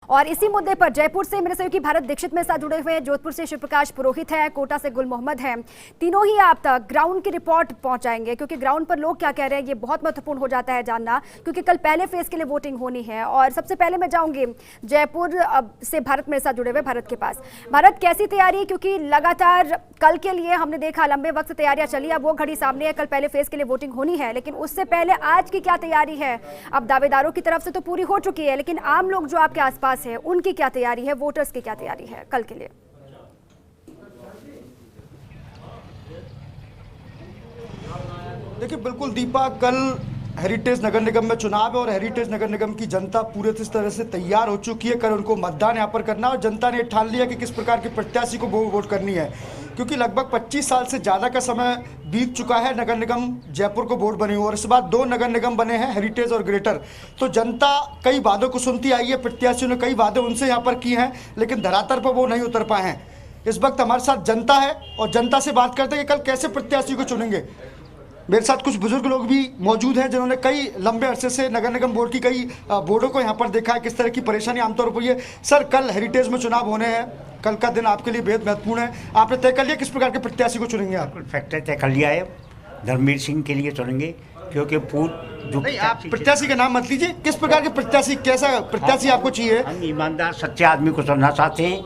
और इसी मुद्दे पर जयपुर से मेरे सहयोगी भारत दीक्षित मेरे साथ जुड़े हुए हैं, जोधपुर से शिव प्रकाश पुरोहित है, कोटा से गुल मोहम्मद है। तीनों ही आप तक ग्राउंड की रिपोर्ट पहुंचाएंगे क्योंकि ग्राउंड पर लोग क्या कह रहे हैं ये बहुत महत्वपूर्ण हो जाता है जानना, क्योंकि कल पहले फेज के लिए वोटिंग होनी है। और सबसे पहले मैं जाऊंगी जयपुर से भारत मेरे साथ जुड़े हुए, भारत के पास। भारत, कैसी तैयारी, क्योंकि लगातार कल के लिए हमने देखा लंबे वक्त से तैयारियां चली, अब वो घड़ी सामने है, कल पहले फेज के लिए वोटिंग होनी है, लेकिन उससे पहले आज की क्या तैयारी है? अब दावेदारों की तरफ से तो पूरी हो चुकी है, लेकिन आम लोग जो आपके आसपास है उनकी क्या तैयारी है, वोटर्स की क्या तैयारी है कल के लिए? देखिए बिल्कुल दीपा, कल हेरिटेज नगर निगम में चुनाव है और हेरिटेज नगर निगम की जनता पूरे तरह से तैयार हो चुकी है। कल उनको मतदान यहाँ पर करना और जनता ने ठान लिया कि किस प्रकार के प्रत्याशी को वोट करनी है, क्योंकि लगभग 25 साल से ज़्यादा का समय बीत चुका है नगर निगम जयपुर को वोट बने हुए, और इस बार 2 नगर निगम बने हैं, हेरिटेज और ग्रेटर। तो जनता कई वादों को सुनती आई है, प्रत्याशियों ने कई वादे उनसे यहाँ पर किए हैं, लेकिन धरातल पर वो नहीं उतर पाए हैं। इस वक्त हमारे साथ जनता है और जनता से बात करते हैं कि कल कैसे प्रत्याशी को चुनेंगे। मेरे साथ कुछ बुजुर्ग लोग भी मौजूद हैं जिन्होंने कई लंबे अरसे से नगर निगम बोर्ड की कई बोर्डों को यहाँ पर देखा है, किस तरह की परेशानी आमतौर पर ये। सर, कल हेरिटेज में चुनाव होने हैं, कल का दिन आपके लिए बेहद महत्वपूर्ण है, आपने तय कर लिया किस प्रकार के प्रत्याशी को चुनेंगे आप? फैक्टर तय कर लिया है, धर्मवीर सिंह के लिए चुनेंगे, क्योंकि पूर्व जो नहीं, आप प्रत्याशी का नाम मत लीजिए, किस प्रकार के प्रत्याशी, कैसा प्रत्याशी आपको चाहिए? हम ईमानदार सच्चे आदमी को चुनना चाहते हैं,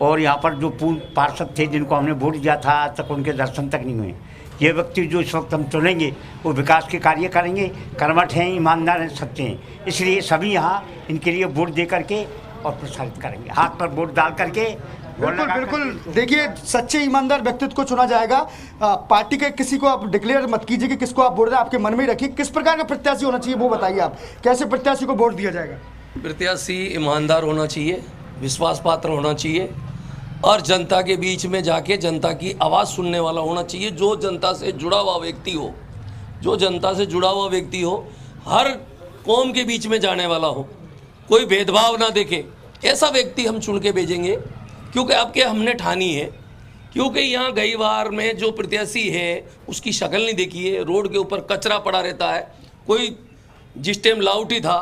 और यहाँ पर जो पूर्व पार्षद थे जिनको हमने वोट दिया था आज तक उनके दर्शन तक नहीं हुए। ये व्यक्ति जो इस वक्त हम चुनेंगे वो विकास के कार्य करेंगे, कर्मठ हैं, ईमानदार हैं, सच्चे हैं, इसलिए सभी यहाँ इनके लिए वोट दे करके और प्रसारित करेंगे, हाथ पर वोट डाल करके। बिल्कुल बिल्कुल, देखिए सच्चे ईमानदार व्यक्तित्व को चुना जाएगा। पार्टी के किसी को आप डिक्लेयर मत कीजिए कि किसको आप वोट दें, आपके मन में ही रखिए किस प्रकार का प्रत्याशी होना चाहिए वो बताइए आप, कैसे प्रत्याशी को वोट दिया जाएगा? प्रत्याशी ईमानदार होना चाहिए, विश्वास पात्र होना चाहिए और जनता के बीच में जाके जनता की आवाज़ सुनने वाला होना चाहिए, जो जनता से जुड़ा हुआ व्यक्ति हो, जो जनता से जुड़ा हुआ व्यक्ति हो, हर कौम के बीच में जाने वाला हो, कोई भेदभाव ना देखे, ऐसा व्यक्ति हम चुन के भेजेंगे। क्योंकि आपके हमने ठानी है, क्योंकि यहाँ गई बार में जो प्रत्याशी है उसकी शक्ल नहीं देखी है, रोड के ऊपर कचरा पड़ा रहता है, कोई जिस टाइम लाउटी था,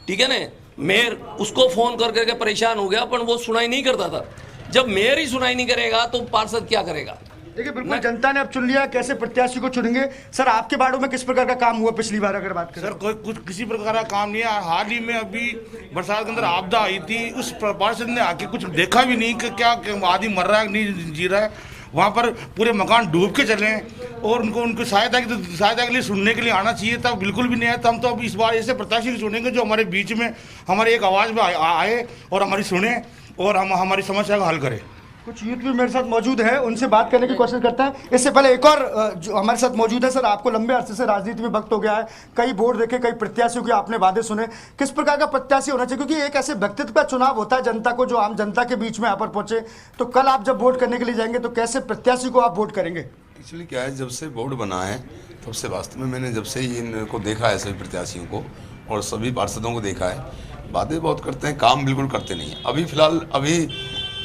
ठीक है ना, मेयर उसको फ़ोन कर करके परेशान हो गया, पर वो सुनाई नहीं करता था। जब मेयर ही सुनाई नहीं करेगा तो पार्षद क्या करेगा? देखिए बिल्कुल जनता ने अब चुन लिया कैसे प्रत्याशी को चुनेंगे। सर, आपके वार्डों में किस प्रकार का काम हुआ पिछली बार अगर बात करें? सर, कोई कुछ किसी प्रकार का काम नहीं है। हाल ही में अभी बरसात के अंदर आपदा आई थी, उस पार्षद ने आके कुछ देखा भी नहीं कि क्या आदमी मर रहा है नहीं जी रहा है, वहाँ पर पूरे मकान डूब के चले हैं, और उनको उनकी सहायता के लिए सुनने के लिए आना चाहिए था, बिल्कुल भी नहीं आया। तो हम तो अब इस बार ऐसे प्रत्याशी को चुनेंगे जो हमारे बीच में हमारी एक आवाज़ में आए और हमारी सुने और हम हमारी समस्या का हल करें। कुछ यूथ भी मेरे साथ मौजूद है, उनसे बात करने की कोशिश करता है। इससे पहले एक और जो हमारे साथ मौजूद है, सर आपको लंबे अरसे से राजनीति में वक्त हो गया है, कई बोर्ड देखे, कई प्रत्याशियों के आपने वादे सुने, किस प्रकार का प्रत्याशी होना चाहिए? क्योंकि एक ऐसे व्यक्तित्व का चुनाव होता है जनता को, जो आम जनता के बीच में यहाँ पर पहुंचे, तो कल आप जब वोट करने के लिए जाएंगे तो कैसे प्रत्याशी को आप वोट करेंगे? एक्चुअली क्या है, जब से बोर्ड बना है तब से वास्तव में मैंने जब से ही इनको देखा है, सभी प्रत्याशियों को और सभी पार्षदों को देखा है, बातें बहुत करते हैं, काम बिल्कुल करते नहीं है। अभी फिलहाल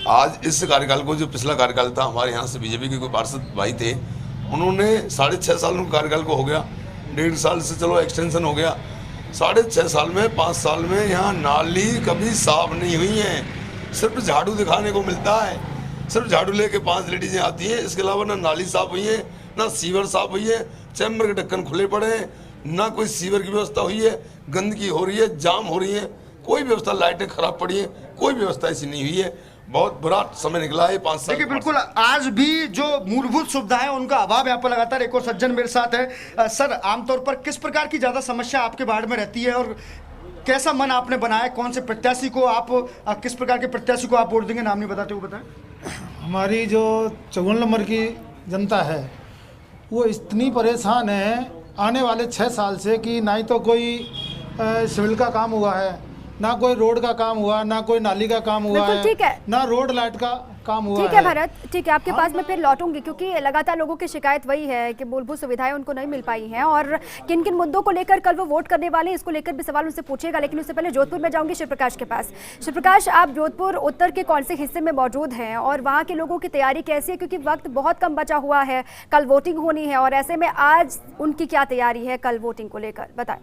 आज इस कार्यकाल को, जो पिछला कार्यकाल था, हमारे यहाँ से बीजेपी के कोई पार्षद भाई थे, उन्होंने 6.5 साल उनके कार्यकाल को हो गया, 1.5 साल से चलो एक्सटेंशन हो गया, 6.5 साल में 5 साल में यहाँ नाली कभी साफ नहीं हुई है, सिर्फ झाड़ू दिखाने को मिलता है, सिर्फ झाड़ू लेके 5 लेडीजें आती हैं, इसके अलावा ना नाली साफ हुई है, ना सीवर साफ हुई है, चैम्बर के ढक्कन खुले पड़े हैं, ना कोई सीवर की व्यवस्था हुई है, गंदगी हो रही है, जाम हो रही है, कोई व्यवस्था, लाइटें खराब पड़ी है, कोई व्यवस्था ऐसी नहीं हुई है। बहुत बुरा समय निकला है 5 साल। देखिए बिल्कुल, आज भी जो मूलभूत सुविधाएं उनका अभाव यहाँ पर लगातार। एक और सज्जन मेरे साथ है। सर, आमतौर पर किस प्रकार की ज्यादा समस्या आपके वार्ड में रहती है और कैसा मन आपने बनाया, कौन से प्रत्याशी को आप, किस प्रकार के प्रत्याशी को आप वोट देंगे? नाम नहीं बताते, वो बताएं। हमारी जो 54 नंबर की जनता है वो इतनी परेशान है आने वाले 6 साल से कि ना ही तो कोई सिविल का काम हुआ है, ना कोई रोड का काम हुआ, ना कोई नाली का काम हुआ है, ठीक है, ना रोड लाइट का काम हुआ है। ठीक है भारत, ठीक है, आपके पास मैं फिर लौटूंगी, क्योंकि लगातार लोगों की शिकायत वही है कि मूलभूत सुविधाएं उनको नहीं मिल पाई हैं और किन किन मुद्दों को लेकर कल वो वोट करने वाले हैं, इसको लेकर भी सवाल उनसे पूछेगा। लेकिन उससे पहले जोधपुर में जाऊंगी शिव प्रकाश के पास। शिव प्रकाश, आप जोधपुर उत्तर के कौन से हिस्से में मौजूद हैं और वहाँ के लोगों की तैयारी कैसी है? क्योंकि वक्त बहुत कम बचा हुआ है, कल वोटिंग होनी है, और ऐसे में आज उनकी क्या तैयारी है कल वोटिंग को लेकर, बताएं।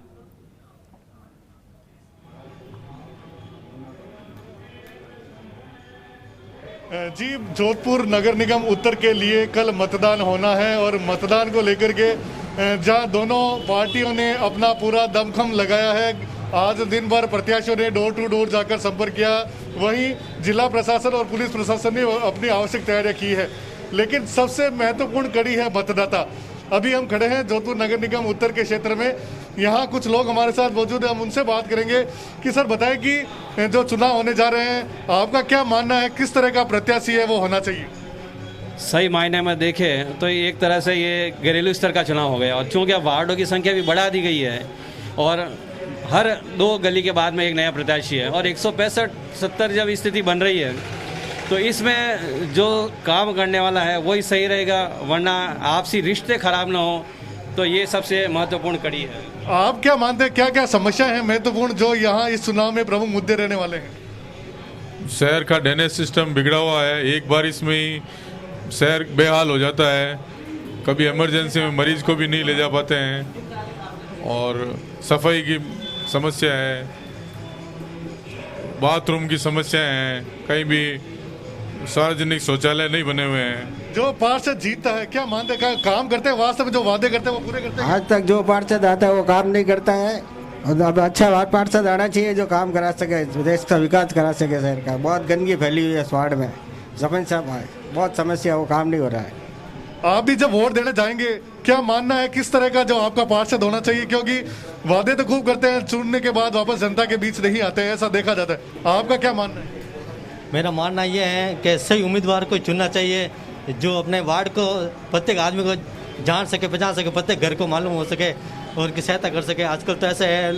जी, जोधपुर नगर निगम उत्तर के लिए कल मतदान होना है और मतदान को लेकर के जहां दोनों पार्टियों ने अपना पूरा दमखम लगाया है, आज दिन भर प्रत्याशियों ने डोर टू डोर जाकर संपर्क किया, वहीं जिला प्रशासन और पुलिस प्रशासन ने अपनी आवश्यक तैयारियां की है। लेकिन सबसे महत्वपूर्ण कड़ी है मतदाता। अभी हम खड़े हैं जोधपुर नगर निगम उत्तर के क्षेत्र में, यहाँ कुछ लोग हमारे साथ मौजूद हैं, हम उनसे बात करेंगे कि सर बताएं कि जो चुनाव होने जा रहे हैं आपका क्या मानना है, किस तरह का प्रत्याशी है वो होना चाहिए? सही मायने में देखें तो एक तरह से ये घरेलू स्तर का चुनाव हो गया और चूँकि वार्डों की संख्या भी बढ़ा दी गई है और हर 2 गली के बाद में एक नया प्रत्याशी है और 165-70 जब स्थिति बन रही है तो इसमें जो काम करने वाला है वही सही रहेगा, वरना आपसी रिश्ते खराब ना हो, तो ये सबसे महत्वपूर्ण कड़ी है। आप क्या मानते हैं, क्या क्या समस्याएं हैं महत्वपूर्ण जो यहाँ इस चुनाव में प्रमुख मुद्दे रहने वाले हैं? शहर का ड्रेनेज सिस्टम बिगड़ा हुआ है, एक बारिश में ही शहर बेहाल हो जाता है, कभी इमरजेंसी में मरीज को भी नहीं ले जा पाते हैं और सफाई की समस्या है, बाथरूम की समस्या है, कहीं भी सार्वजनिक शौचालय नहीं बने हुए हैं। जो पार्षद जीतता है क्या मानते हैं, काम करते हैं वास्तव में, जो वादे करते हैं वो पूरे करते हैं? आज तक जो पार्षद आता है वो काम नहीं करता है और अब अच्छा पार्षद आना चाहिए जो काम करा सके, देश का विकास करा सके। शहर का बहुत गंदगी फैली हुई है इस वार्ड में, जमीन साहब बहुत समस्या, वो काम नहीं हो रहा है। आप भी जब वोट देने जाएंगे क्या मानना है किस तरह का जो आपका पार्षद होना चाहिए, क्योंकि वादे तो खूब करते हैं, चुनने के बाद वापस जनता के बीच नहीं आते हैं, ऐसा देखा जाता है, आपका क्या मानना है? मेरा मानना ये है कि सही उम्मीदवार को चुनना चाहिए जो अपने वार्ड को, प्रत्येक आदमी को जान सके, पहचान सके, प्रत्येक घर को मालूम हो सके और उनकी सहायता कर सके। आजकल तो ऐसे है,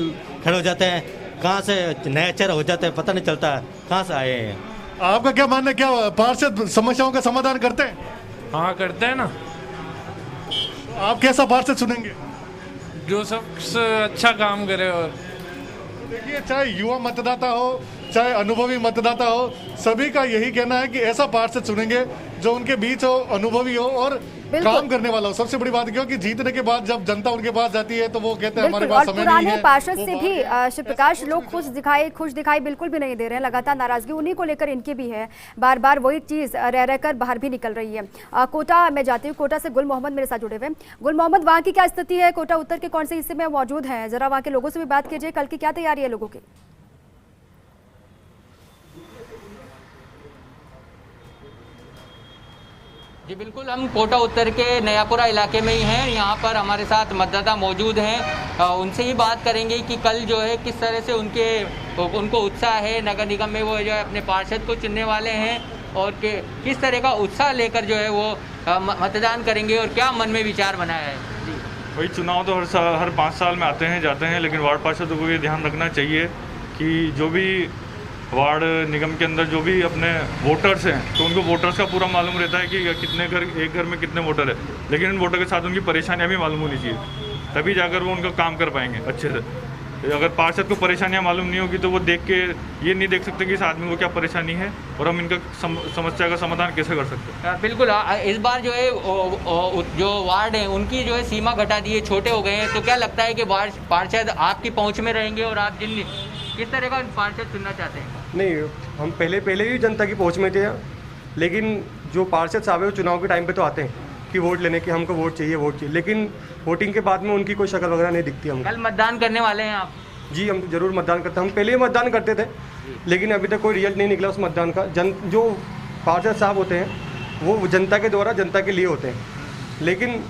खड़े हो जाते हैं, कहाँ से नया चेहरा हो जाता है, पता नहीं चलता कहाँ से आए हैं। आपका क्या मानना है, क्या पार्षद समस्याओं का समाधान करते हैं? हाँ, करते हैं ना। आप कैसा पार्षद चुनेंगे? जो सबसे अच्छा काम करे। और देखिए, चाहे युवा मतदाता हो चाहे अनुभवी मतदाता हो, सभी का यही कहना है कि ऐसा पार्षद चुनेंगे जो उनके बीच हो, अनुभवी हो और काम करने वाला हो। सबसे बड़ी बात क्योंकि जीतने के बाद जब जनता उनके पास जाती है तो वो कहते हैं हमारे पास समय नहीं है। पार्षद से भी शिव प्रकाश लोग खुश दिखाई बिल्कुल भी नहीं दे रहे हैं, लगातार नाराजगी उन्हीं को लेकर इनकी भी है, बार बार वही चीज रह रहकर बाहर भी निकल रही है। कोटा में जाती हूँ, कोटा से गुल मोहम्मद मेरे साथ जुड़े हुए। गुल मोहम्मद, वहाँ की क्या स्थिति है, कोटा उत्तर के कौन से हिस्से में मौजूद है, जरा वहाँ के लोगों से भी बात कीजिए, कल की क्या तैयारी है लोगों की? जी बिल्कुल, हम कोटा उत्तर के नयापुरा इलाके में ही हैं। यहाँ पर हमारे साथ मतदाता मौजूद हैं, उनसे ही बात करेंगे कि कल जो है किस तरह से उनको उत्साह है, नगर निगम में वो जो है अपने पार्षद को चुनने वाले हैं और किस तरह का उत्साह लेकर जो है वो मतदान करेंगे और क्या मन में विचार बनाया है। जी भाई, चुनाव तो हर 5 साल में आते हैं जाते हैं, लेकिन वार्ड पार्षदों को ये ध्यान रखना चाहिए कि जो भी वार्ड निगम के अंदर जो भी अपने वोटर्स हैं तो उनको वोटर्स का पूरा मालूम रहता है कि कितने घर, एक घर में कितने वोटर है, लेकिन इन वोटर के साथ उनकी परेशानियां भी मालूम होनी चाहिए, तभी जाकर वो उनका काम कर पाएंगे अच्छे से। अगर पार्षद को परेशानियां मालूम नहीं होगी तो वो देख के ये नहीं देख सकते कि इस आदमी को क्या परेशानी है और हम इनका समस्या का समाधान कैसे कर सकते हैं। बिल्कुल, इस बार जो है जो वार्ड है उनकी जो है सीमा घटा दी है, छोटे हो गए हैं, तो क्या लगता है कि पार्षद आपकी पहुँच में रहेंगे और आप किस तरह का पार्षद चुनना चाहते हैं? नहीं, हम पहले ही जनता की पहुंच में थे, लेकिन जो पार्षद साहब है वो चुनाव के टाइम पे तो आते हैं कि वोट लेने की, हमको वोट चाहिए, लेकिन वोटिंग के बाद में उनकी कोई शक्ल वगैरह नहीं दिखती हमको। कल मतदान करने वाले हैं आप? जी, हम जरूर मतदान करते हैं, हम पहले ही मतदान करते थे, लेकिन अभी तक कोई रिजल्ट नहीं निकला उस मतदान का। जो पार्षद साहब होते हैं वो जनता के द्वारा जनता के लिए होते हैं, लेकिन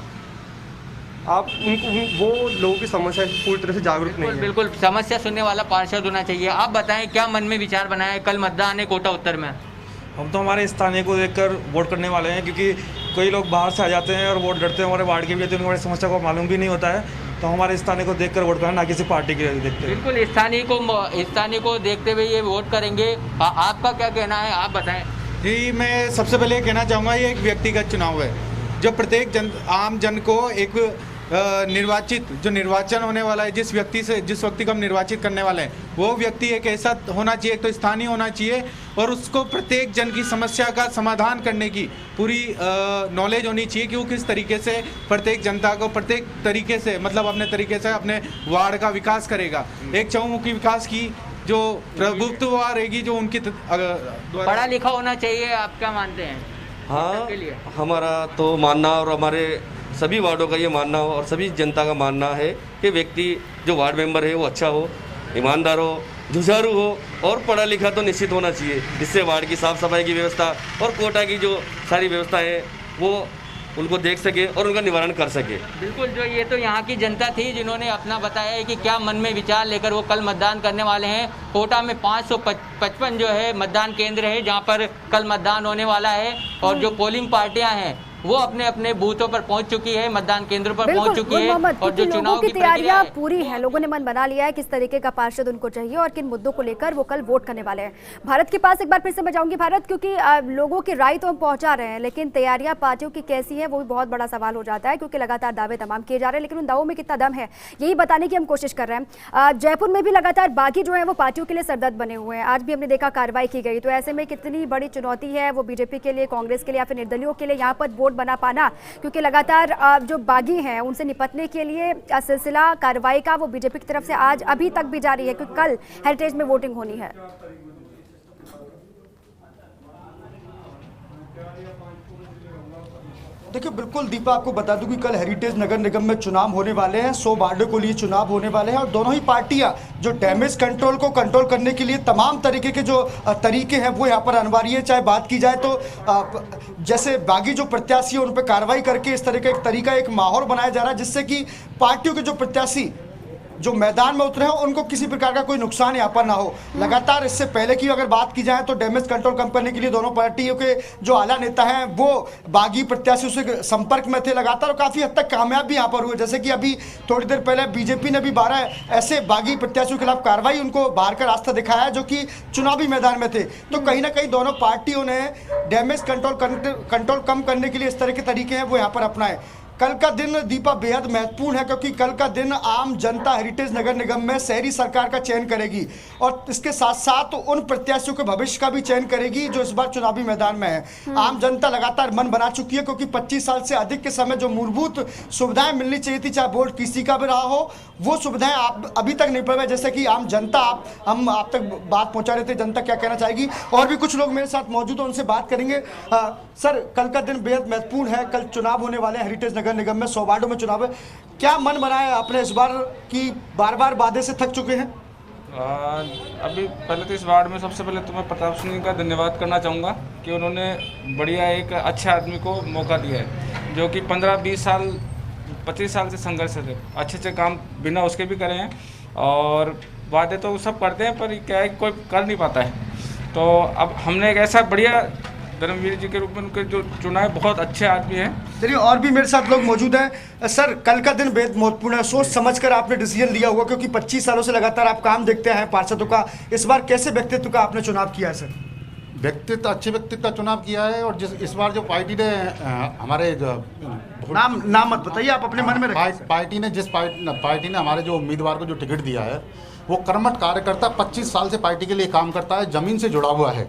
आप वो लोगों की समस्या पूरी तरह से जागरूक नहीं है। बिल्कुल, समस्या सुनने वाला पार्षद होना चाहिए। आप बताएं क्या मन में विचार बनाया है, कल मतदान है कोटा उत्तर में? हम तो हमारे स्थानीय को देखकर वोट करने वाले हैं, क्योंकि कई लोग बाहर से आ जाते हैं और वोट डरते हैं, हमारे वार्ड के भी, तो हमारी समस्या को मालूम भी नहीं होता है, तो हमारे स्थानीय को देखकर वोट करना, ना किसी पार्टी के देखते हैं। बिल्कुल, स्थानीय को देखते हुए ये वोट करेंगे। आपका क्या कहना है, आप बताएं। जी, मैं सबसे पहले कहना चाहूँगा ये एक व्यक्तिगत चुनाव है, जो प्रत्येक आम जन को एक जो निर्वाचन होने वाला है, जिस व्यक्ति को हम निर्वाचित करने वाले हैं वो व्यक्ति एक ऐसा होना चाहिए, एक तो स्थानीय होना चाहिए और उसको प्रत्येक जन की समस्या का समाधान करने की पूरी नॉलेज होनी चाहिए कि वो किस तरीके से प्रत्येक जनता को प्रत्येक तरीके से, मतलब अपने तरीके से अपने वार्ड का विकास करेगा। एक चहुमुखी विकास की जो प्रभुत्व रहेगी जो उनकी द्वारा। पढ़ा लिखा होना चाहिए, आप क्या मानते हैं? हाँ, के लिए हमारा तो मानना और हमारे सभी वार्डों का ये मानना हो और सभी जनता का मानना है कि व्यक्ति जो वार्ड मेंबर है वो अच्छा हो, ईमानदार हो, जुझारू हो और पढ़ा लिखा तो निश्चित होना चाहिए, जिससे वार्ड की साफ़ सफाई की व्यवस्था और कोटा की जो सारी व्यवस्था है वो उनको देख सके और उनका निवारण कर सके। बिल्कुल, जो ये तो यहाँ की जनता थी जिन्होंने अपना बताया है कि क्या मन में विचार लेकर वो कल मतदान करने वाले हैं। कोटा में 555 जो है मतदान केंद्र है जहाँ पर कल मतदान होने वाला है और जो पोलिंग पार्टियां हैं वो अपने अपने बूथों पर पहुंच चुकी है, मतदान केंद्रों पर पहुंच चुकी है और जो चुनाव की तैयारियां पूरी है, लोगों ने मन बना लिया है किस तरीके का पार्षद उनको चाहिए और किन मुद्दों को लेकर वो कल वोट करने वाले हैं। भारत के पास एक बार फिर से मैं जाऊंगी भारत, क्योंकि लोगों की राय तो हम पहुंचा रहे हैं लेकिन तैयारियां पार्टियों की कैसी है वो भी बहुत बड़ा सवाल हो जाता है, क्योंकि लगातार दावे तमाम किए जा रहे हैं लेकिन उन दावों में कितना दम है यही बताने की हम कोशिश कर रहे हैं। जयपुर में भी लगातार बागी जो है वो पार्टियों के लिए सरदर्द बने हुए हैं, आज भी हमने देखा कार्रवाई की गई, तो ऐसे में कितनी बड़ी चुनौती है वो बीजेपी के लिए, कांग्रेस के लिए या फिर निर्दलीयों के लिए यहाँ पर वोट बना पाना, क्योंकि लगातार जो बागी हैं उनसे निपटने के लिए सिलसिला कार्रवाई का वो बीजेपी की तरफ से आज अभी तक भी जारी है, क्योंकि कल हेरिटेज में वोटिंग होनी है। देखिए बिल्कुल दीपा, आपको बता दूं कि कल हेरिटेज नगर निगम में चुनाव होने वाले हैं, 100 वार्डों के लिए चुनाव होने वाले हैं और दोनों ही पार्टियां जो डैमेज कंट्रोल को कंट्रोल करने के लिए तमाम तरीके के जो तरीके हैं वो यहाँ पर अनिवार्य है। चाहे बात की जाए तो जैसे बागी जो प्रत्याशी है उन पर कार्रवाई करके इस तरह का एक तरीका, एक माहौल बनाया जा रहा है जिससे कि पार्टियों के जो प्रत्याशी जो मैदान में उतरे हैं उनको किसी प्रकार का कोई नुकसान यहाँ पर ना हो। लगातार इससे पहले की अगर बात की जाए तो डैमेज कंट्रोल कम करने के लिए दोनों पार्टियों के जो आला नेता हैं वो बागी प्रत्याशियों से संपर्क में थे लगातार और काफ़ी हद तक कामयाब भी यहाँ पर हुए। जैसे कि अभी थोड़ी देर पहले बीजेपी ने भी 12 ऐसे बागी प्रत्याशियों के खिलाफ कार्रवाई, उनको बाहर का रास्ता दिखाया जो कि चुनावी मैदान में थे। तो कहीं ना कहीं दोनों पार्टियों ने डैमेज कंट्रोल कम करने के लिए इस तरह के तरीके हैं वो यहाँ पर अपनाए। कल का दिन दीपा बेहद महत्वपूर्ण है क्योंकि कल का दिन आम जनता हेरिटेज नगर निगम में शहरी सरकार का चयन करेगी और इसके साथ साथ उन प्रत्याशियों के भविष्य का भी चयन करेगी जो इस बार चुनावी मैदान में है। आम जनता लगातार मन बना चुकी है क्योंकि 25 साल से अधिक के समय जो मूलभूत सुविधाएं मिलनी चाहिए थी, चाहे वोट किसी का भी रहा हो, वो सुविधाएं अभी तक नहीं पड़। जैसे कि आम जनता हम आप तक बात पहुंचा रहे थे, जनता क्या कहना चाहेगी, और भी कुछ लोग मेरे साथ मौजूद हैं, उनसे बात करेंगे। सर, कल का दिन बेहद महत्वपूर्ण है, कल चुनाव होने वाले हैं हेरिटेज नगर निगम में, 100 वार्डों में चुनाव है। क्या मन बनाया आपने इस बार की बार बार वादे से थक चुके हैं? अभी पहले तो इस वार्ड में सबसे पहले तो मैं प्रताप सिंह का धन्यवाद करना चाहूँगा कि उन्होंने बढ़िया एक अच्छे आदमी को मौका दिया है जो कि 15-20 साल 25 साल से संघर्ष है, अच्छे काम बिना उसके भी करे हैं और वादे तो सब करते हैं पर क्या है कोई कर नहीं पाता है। तो अब हमने एक ऐसा बढ़िया धर्मवीर जी के रूप में उनके जो चुना है, बहुत अच्छे आदमी हैं। चलिए, और भी मेरे साथ लोग मौजूद हैं। सर, कल का दिन बेहद महत्वपूर्ण है, सोच समझकर आपने डिसीजन लिया हुआ क्योंकि 25 सालों से लगातार आप काम देखते हैं पार्षदों का, इस बार कैसे व्यक्तित्व का आपने चुनाव किया है? सर, व्यक्तित्व अच्छे व्यक्तित्व का चुनाव किया है और इस बार जो पार्टी ने हमारे नाम मत बताइए, आप अपने मन में रखिए। पार्टी ने हमारे जो उम्मीदवार को जो टिकट दिया है वो कर्मठ कार्यकर्ता, 25 साल से पार्टी के लिए काम करता है, जमीन से जुड़ा हुआ है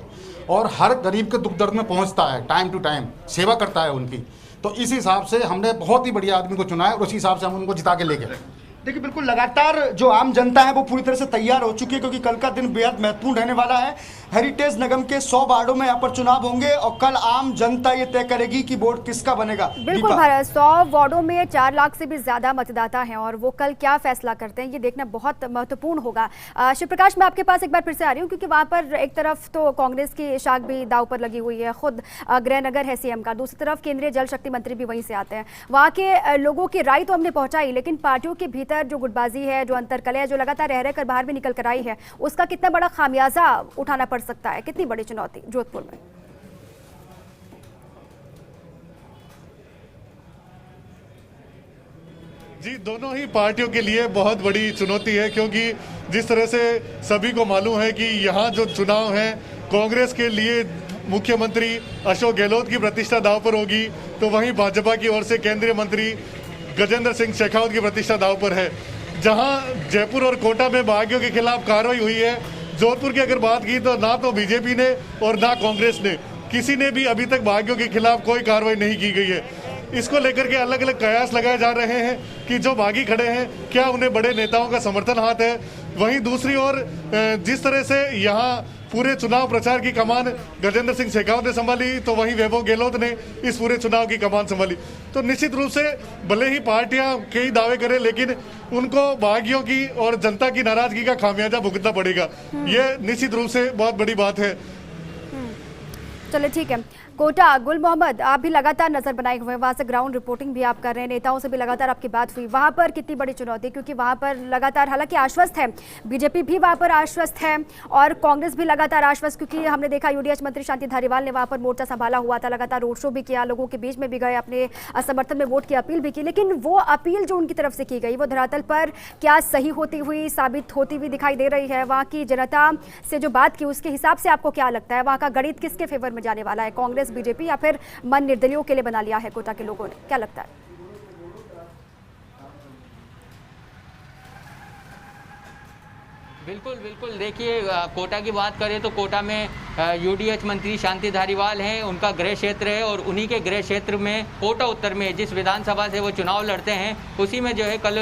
और हर गरीब के दुख दर्द में पहुंचता है, टाइम टू टाइम सेवा करता है उनकी। तो इस हिसाब से हमने बहुत ही बढ़िया आदमी को चुना है और उसी हिसाब से हम उनको जिता के लेके। देखिए, बिल्कुल लगातार जो आम जनता है वो पूरी तरह से तैयार हो चुकी है क्योंकि कल का दिन बेहद महत्वपूर्ण रहने वाला है। हेरिटेज निगम के 100 वार्डों में यहाँ पर चुनाव होंगे और कल आम जनता ये तय करेगी कि वोट किसका बनेगा। बिल्कुल भारत, 100 वार्डों में 4 लाख से भी ज्यादा मतदाता हैं और वो कल क्या फैसला करते हैं ये देखना बहुत महत्वपूर्ण होगा। शिव प्रकाश, मैं आपके पास एक बार फिर से आ रही हूँ क्योंकि वहाँ पर एक तरफ तो कांग्रेस की शाख भी दाव पर लगी हुई है, खुद गृहनगर है सीएम का, दूसरी तरफ केंद्रीय जल शक्ति मंत्री भी वहीं से आते हैं। वहाँ के लोगों की राय तो हमने पहुंचाई लेकिन पार्टियों के भीतर जो गुटबाजी है, जो अंतरकलह है, जो लगातार रह कर बाहर भी निकल कर आई है, उसका कितना बड़ा खामियाजा उठाना पड़ सकता है, कितनी बड़ी चुनौती जोधपुर में? जी, दोनों ही पार्टियों के लिए बहुत बड़ी चुनौती है क्योंकि जिस तरह से सभी को मालूम है कि यहाँ जो चुनाव है कांग्रेस के लिए मुख्यमंत्री अशोक गहलोत की प्रतिष्ठा दांव पर होगी, तो वहीं भाजपा की ओर से केंद्रीय मंत्री गजेंद्र सिंह शेखावत की प्रतिष्ठा दांव पर है। जहां जयपुर और कोटा में बागियों के खिलाफ कार्रवाई हुई है, जोधपुर की अगर बात की तो ना तो बीजेपी ने और ना कांग्रेस ने, किसी ने भी अभी तक बागियों के खिलाफ कोई कार्रवाई नहीं की गई है। इसको लेकर के अलग अलग कयास लगाए जा रहे हैं कि जो बागी खड़े हैं क्या उन्हें बड़े नेताओं का समर्थन हाथ है, वहीं दूसरी ओर जिस तरह से यहाँ पूरे चुनाव प्रचार की कमान गजेंद्र सिंह शेखावत ने संभाली, तो वहीं वैभव गहलोत ने इस पूरे चुनाव की कमान संभाली। तो निश्चित रूप से भले ही पार्टियां कई दावे करें, लेकिन उनको बागियों की और जनता की नाराजगी का खामियाजा भुगतना पड़ेगा। ये निश्चित रूप से बहुत बड़ी बात है। चलिए ठीक है। कोटा, गुल मोहम्मद, आप भी लगातार नजर बनाए हुए हैं, वहाँ से ग्राउंड रिपोर्टिंग भी आप कर रहे हैं, नेताओं से भी लगातार आपकी बात हुई। वहाँ पर कितनी बड़ी चुनौती, क्योंकि वहाँ पर लगातार हालांकि आश्वस्त है, बीजेपी भी वहाँ पर आश्वस्त है और कांग्रेस भी लगातार आश्वस्त, क्योंकि हमने देखा यूडीएच मंत्री शांति धारीवाल ने वहाँ पर मोर्चा संभाला हुआ था, लगातार रोड शो भी किया, लोगों के बीच में भी गए, अपने समर्थन में वोट की अपील भी की। लेकिन वो अपील जो उनकी तरफ से की गई वो धरातल पर क्या सही होती हुई, साबित होती हुई दिखाई दे रही है? वहाँ की जनता से जो बात की उसके हिसाब से आपको क्या लगता है, वहाँ का गणित किसके फेवर में जाने वाला है, कांग्रेस, बीजेपी, या फिर मन निर्दलियों के लिए बना लिया है कोटा के लोगों ने? क्या लगता है? बिल्कुल बिल्कुल, देखिए कोटा की बात करें तो कोटा में यूडीएच मंत्री शांति धारीवाल हैं, उनका गृह क्षेत्र है और उन्हीं के गृह क्षेत्र में कोटा उत्तर में जिस विधानसभा से वो चुनाव लड़ते हैं उसी में जो है कल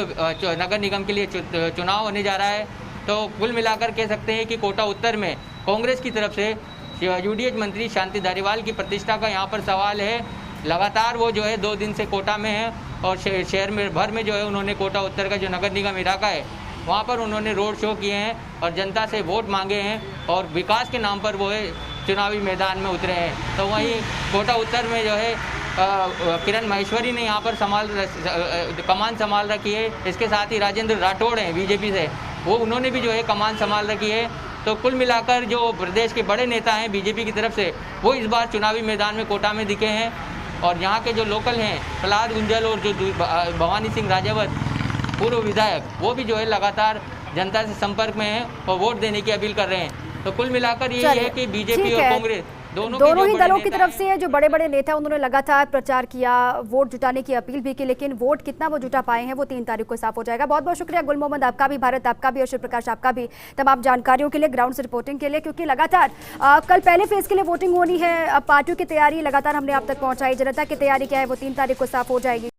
नगर निगम के लिए चुनाव होने जा रहा है। तो कुल मिलाकर कह सकते हैं कि कोटा उत्तर में कांग्रेस की तरफ से यूडीएच मंत्री शांति धारीवाल की प्रतिष्ठा का यहाँ पर सवाल है। लगातार वो जो है 2 दिन से कोटा में है और शहर में भर में जो है उन्होंने कोटा उत्तर का जो नगर निगम इलाका है वहाँ पर उन्होंने रोड शो किए हैं और जनता से वोट मांगे हैं और विकास के नाम पर वो है चुनावी मैदान में उतरे हैं। तो वहीं कोटा उत्तर में जो है किरण माहेश्वरी ने यहाँ पर कमान संभाल रखी है। इसके साथ ही राजेंद्र राठौड़ हैं बीजेपी से, वो उन्होंने भी जो है कमान संभाल रखी है। तो कुल मिलाकर जो प्रदेश के बड़े नेता हैं बीजेपी की तरफ से वो इस बार चुनावी मैदान में कोटा में दिखे हैं और यहाँ के जो लोकल हैं प्रहलाद गुंजल और जो भवानी सिंह राजावत पूर्व विधायक, वो भी जो है लगातार जनता से संपर्क में हैं और वोट देने की अपील कर रहे हैं। तो कुल मिलाकर ये है कि बीजेपी और कांग्रेस दोनों ही दलों की तरफ से जो बड़े बड़े नेता उन्होंने लगातार प्रचार किया, वोट जुटाने की अपील भी की, लेकिन वोट कितना वो जुटा पाए हैं वो 3 तारीख को साफ हो जाएगा। बहुत बहुत शुक्रिया गुल मोहम्मद, आपका भी, भारत आपका भी और शिव प्रकाश आपका भी, तमाम जानकारियों के लिए, ग्राउंड से रिपोर्टिंग के लिए, क्योंकि लगातार कल पहले फेज के लिए वोटिंग होनी है। पार्टियों की तैयारी लगातार हमने आप तक पहुंचाई, जनता की तैयारी क्या है वो 3 तारीख को साफ हो जाएगी।